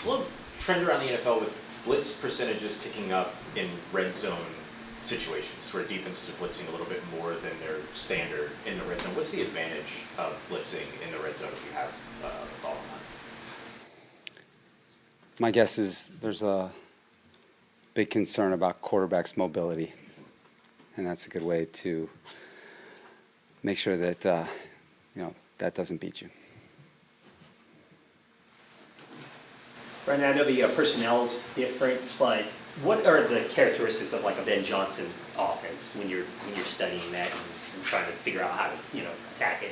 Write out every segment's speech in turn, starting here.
a little trend around the NFL with blitz percentages ticking up in red zone situations where defenses are blitzing a little bit more than their standard in the red zone. What's the advantage of blitzing in the red zone if you have a thought on that? My guess is there's a big concern about quarterbacks' mobility, and that's a good way to make sure that that doesn't beat you. Brandon, I know the personnel's different, but what are the characteristics of like a Ben Johnson offense when you're studying that and trying to figure out how to attack it?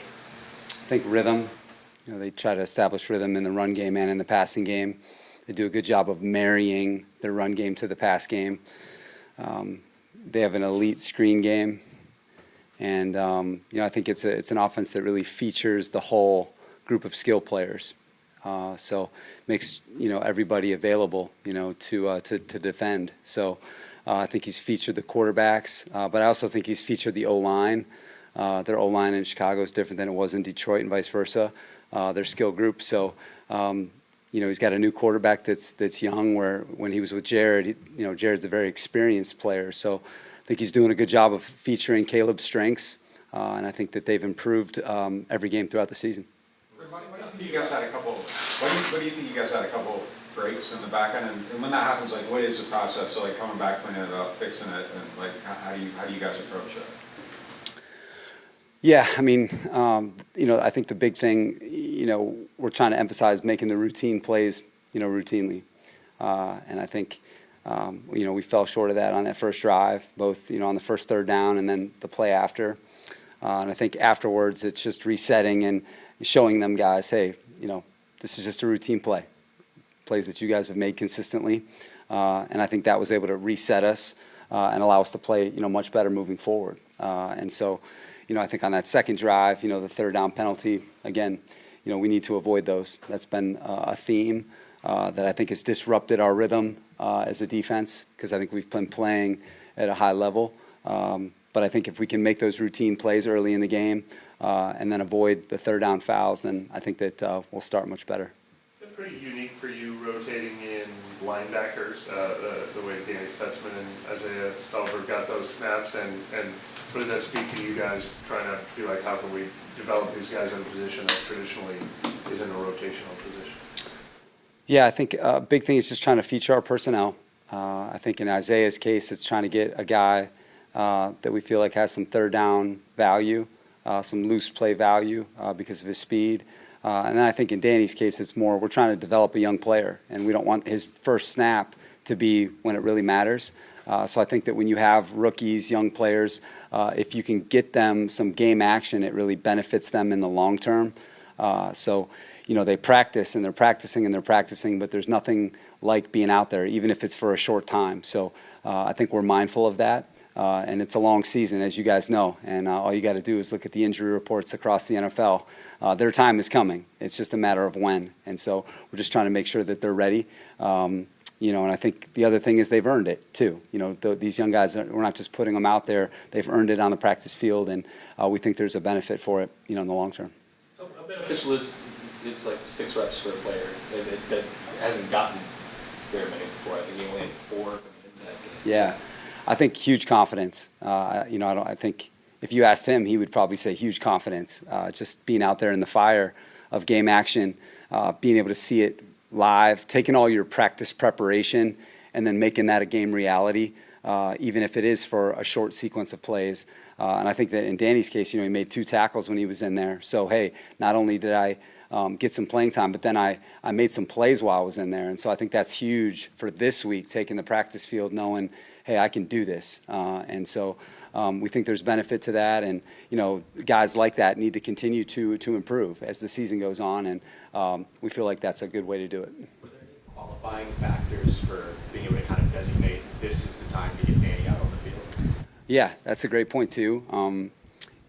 I think rhythm. They try to establish rhythm in the run game and in the passing game. They do a good job of marrying their run game to the pass game. They have an elite screen game, and I think it's an offense that really features the whole group of skill players. So makes everybody available to defend. So I think he's featured the quarterbacks, but I also think he's featured the O-line. Their O-line in Chicago is different than it was in Detroit and vice versa. Their skill group. So he's got a new quarterback that's young. Where when he was with Jared, Jared's a very experienced player. So I think he's doing a good job of featuring Caleb's strengths, and I think that they've improved every game throughout the season. What do you think you guys had a couple breaks in the back end, and when that happens, like, what is the process? So, like, coming back, cleaning it up, fixing it, and like, how do you guys approach that? Yeah, I mean, I think the big thing, we're trying to emphasize making the routine plays, routinely, and I think, we fell short of that on that first drive, both, on the first third down and then the play after, and I think afterwards it's just resetting and showing them guys, hey, this is just a routine plays that you guys have made consistently, and I think that was able to reset us and allow us to play, much better moving forward, and so. I think on that second drive, the third down penalty, again, we need to avoid those. That's been a theme that I think has disrupted our rhythm as a defense because I think we've been playing at a high level. But I think if we can make those routine plays early in the game and then avoid the third down fouls, then I think that we'll start much better. It's pretty unique for you rotating in linebackers, the way Danny Stutzman and Isaiah Stalberg got those snaps, and what does that speak to you guys trying to be like, how can we develop these guys in a position that traditionally isn't a rotational position? Yeah, I think a big thing is just trying to feature our personnel. I think in Isaiah's case, it's trying to get a guy that we feel like has some third down value, some loose play value because of his speed. And then I think in Danny's case, it's more we're trying to develop a young player, and we don't want his first snap to be when it really matters. So I think that when you have rookies, young players, if you can get them some game action, it really benefits them in the long term. So they practice and they're practicing and they're practicing, but there's nothing like being out there, even if it's for a short time. So I think we're mindful of that. And it's a long season, as you guys know, and all you got to do is look at the injury reports across the NFL. Their time is coming. It's just a matter of when. And so we're just trying to make sure that they're ready. And I think the other thing is they've earned it too. These young guys, we're not just putting them out there. They've earned it on the practice field, and we think there's a benefit for it, in the long term. So a beneficial is like 6 reps for a player that hasn't gotten very many before. I think he only had 4 in that game. Yeah, I think huge confidence. I think if you asked him, he would probably say huge confidence. Just being out there in the fire of game action, being able to see it live, taking all your practice preparation and then making that a game reality, even if it is for a short sequence of plays. And I think that in Danny's case, he made 2 tackles when he was in there. So, hey, not only did I get some playing time, but then I made some plays while I was in there. And so I think that's huge for this week, taking the practice field, knowing, hey, I can do this. And so we think there's benefit to that. And, guys like that need to continue to improve as the season goes on. And we feel like that's a good way to do it. Were there any qualifying factors for being able to kind of designate this is the time to get Danny out on the field? Yeah, that's a great point, too.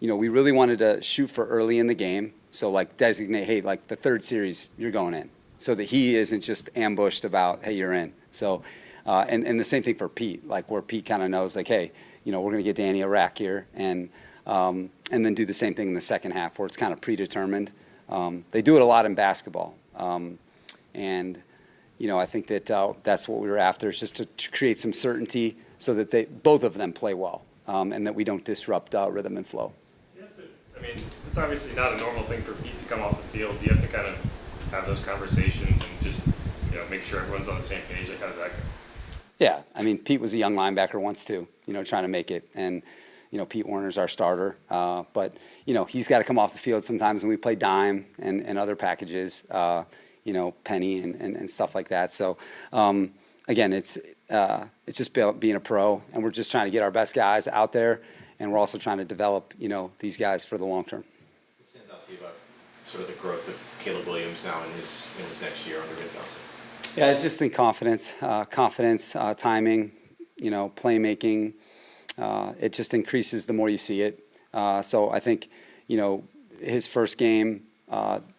We really wanted to shoot for early in the game. So, designate, hey, the third series, you're going in. So that he isn't just ambushed about, hey, you're in. So, and the same thing for Pete, where Pete kind of knows, hey, we're going to get Danny a rack here. And then do the same thing in the second half where it's kind of predetermined. They do it a lot in basketball. And, I think that that's what we were after, is just to create some certainty so that both of them play well, and that we don't disrupt rhythm and flow. You have to, I mean, it's obviously not a normal thing for Pete to come off the field. You have to kind of have those conversations and just, make sure everyone's on the same page. Like, how does that go? Yeah, I mean, Pete was a young linebacker once too, trying to make it. And, Pete Warner's our starter. But, he's got to come off the field sometimes when we play dime and other packages, penny and stuff like that. So, again, it's just being a pro, and we're just trying to get our best guys out there, and we're also trying to develop, these guys for the long term. What stands out to you about sort of the growth of Caleb Williams now in his next year under Rick Johnson? Yeah, I just think confidence, timing, playmaking. It just increases the more you see it. So I think, his first game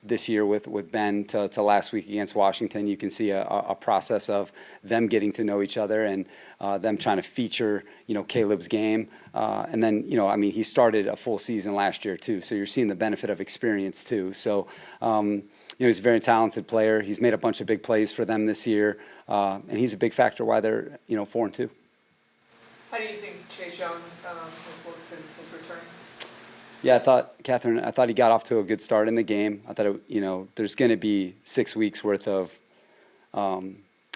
this year with Ben to last week against Washington, you can see a process of them getting to know each other and them trying to feature, Caleb's game. And then, he started a full season last year too, so you're seeing the benefit of experience too. So, he's a very talented player. He's made a bunch of big plays for them this year, and he's a big factor why they're 4-2. How do you think Chase Young has looked in his return? Yeah, I thought he got off to a good start in the game. I thought, there's going to be 6 weeks worth of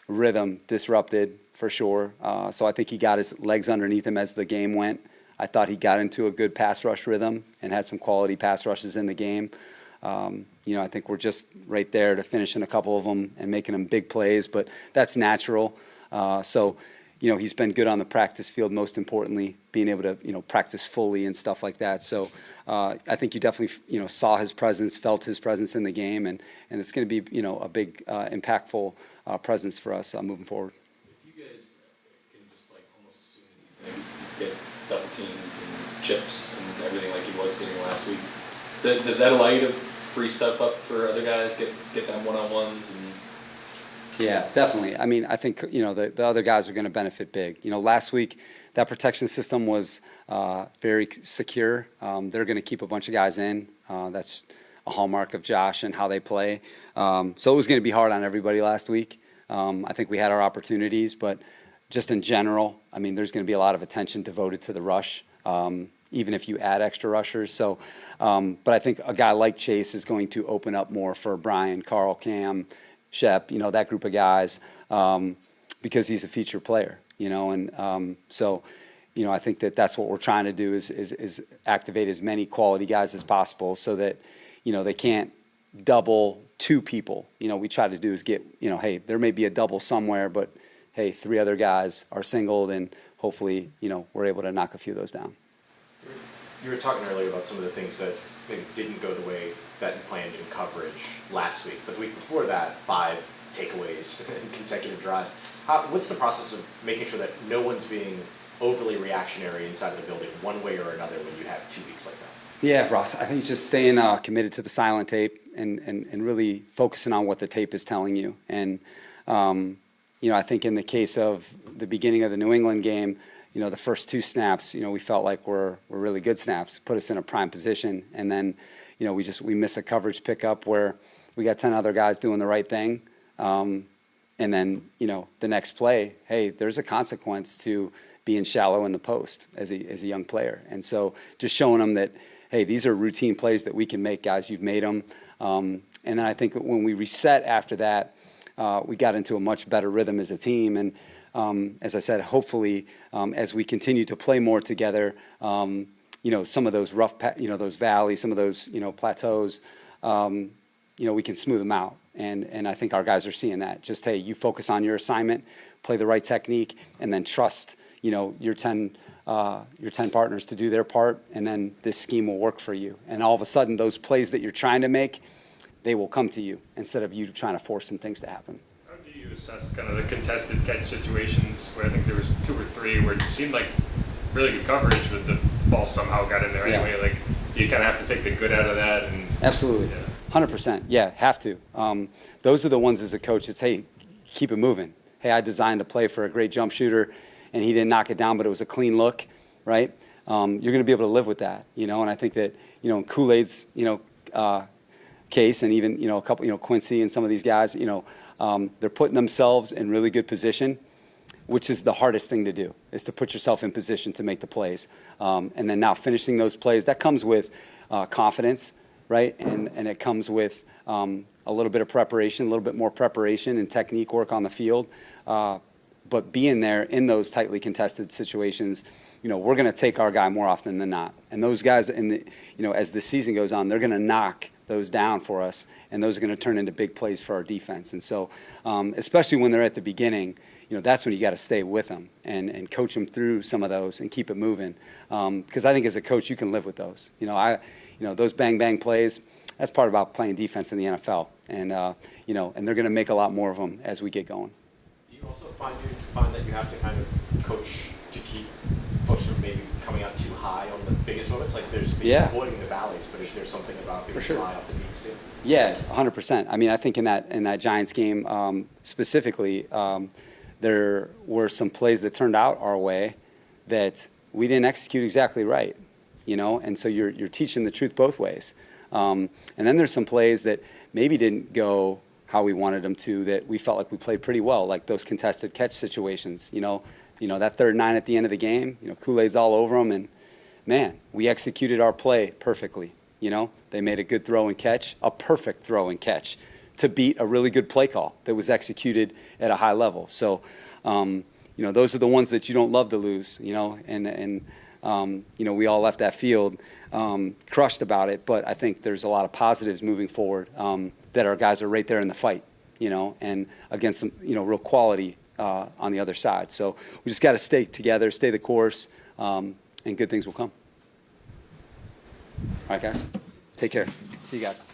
rhythm disrupted for sure. So I think he got his legs underneath him as the game went. I thought he got into a good pass rush rhythm and had some quality pass rushes in the game. I think we're just right there to finishing a couple of them and making them big plays, but that's natural. So he's been good on the practice field, most importantly, being able to, practice fully and stuff like that. So I think you definitely, saw his presence, felt his presence in the game, and it's going to be, a big, impactful presence for us moving forward. If you guys can just almost assume that he's going to get double teams and chips and everything like he was getting last week, does that allow you to free stuff up for other guys, get them one-on-ones and... Yeah, definitely. I mean, I think, the other guys are going to benefit big. Last week, that protection system was very secure. They're going to keep a bunch of guys in. That's a hallmark of Josh and how they play. So it was going to be hard on everybody last week. I think we had our opportunities, but just in general, I mean, there's going to be a lot of attention devoted to the rush, even if you add extra rushers. So, but I think a guy like Chase is going to open up more for Brian, Carl, Cam, Shep, that group of guys, because he's a feature player, and so, I think that's what we're trying to do is activate as many quality guys as possible so that, they can't double 2 people. We try to do is get, hey, there may be a double somewhere, but hey, 3 other guys are singled, and hopefully, we're able to knock a few of those down. You were talking earlier about some of the things that maybe didn't go the way that you planned in coverage last week, but the week before that, 5 takeaways in consecutive drives. What's the process of making sure that no one's being overly reactionary inside of the building one way or another when you have 2 weeks like that? Yeah, Ross, I think it's just staying committed to the silent tape and really focusing on what the tape is telling you. And, I think in the case of the beginning of the New England game, the first 2 snaps, we felt like were really good snaps, put us in a prime position. And then, we miss a coverage pickup where we got 10 other guys doing the right thing. And then, the next play, hey, there's a consequence to being shallow in the post as a young player. And so just showing them that, hey, these are routine plays that we can make, guys. You've made them. And then I think when we reset after that, we got into a much better rhythm as a team. And as I said, hopefully, as we continue to play more together, some of those rough, those valleys, some of those, plateaus, we can smooth them out. And I think our guys are seeing that. Just, hey, you focus on your assignment, play the right technique, and then trust, your 10 partners to do their part, and then this scheme will work for you. And all of a sudden, those plays that you're trying to make, they will come to you instead of you trying to force some things to happen. How do you assess kind of the contested catch situations where I think there was 2 or 3 where it seemed like really good coverage, but the ball somehow got in there anyway? Like, do you kind of have to take the good out of that? And absolutely, 100%. Yeah, have to. Those are the ones as a coach. It's, hey, keep it moving. Hey, I designed a play for a great jump shooter, and he didn't knock it down, but it was a clean look, right? You're going to be able to live with that, And I think that, Kool-Aid's, case, and even, a couple, Quincy and some of these guys, they're putting themselves in really good position, which is the hardest thing to do, is to put yourself in position to make the plays. And then now finishing those plays, that comes with confidence, right? And it comes with a little bit of preparation, a little bit more preparation and technique work on the field. But being there in those tightly contested situations, we're going to take our guy more often than not. And those guys, as the season goes on, they're going to knock those down for us, and those are going to turn into big plays for our defense. And so, especially when they're at the beginning, that's when you got to stay with them and coach them through some of those and keep it moving. Because I think as a coach, you can live with those. Those bang plays, that's part about playing defense in the NFL. And and they're going to make a lot more of them as we get going. Do you also find that you have to kind of coach to keep folks from maybe coming out too high on the biggest moments? Like there's the avoiding the valleys, but is there something about being too high off the beats too? Yeah, 100%. I mean, I think in that Giants game specifically, there were some plays that turned out our way that we didn't execute exactly right, and so you're teaching the truth both ways. And then there's some plays that maybe didn't go how we wanted them to, that we felt like we played pretty well, like those contested catch situations. That 3rd and 9 at the end of the game, Kool-Aid's all over them, and man, we executed our play perfectly. They made a good throw and catch, a perfect throw and catch, to beat a really good play call that was executed at a high level. So, those are the ones that you don't love to lose, and we all left that field crushed about it, but I think there's a lot of positives moving forward, that our guys are right there in the fight, and against some, real quality on the other side. So we just got to stay together, stay the course, and good things will come. All right, guys. Take care. See you guys.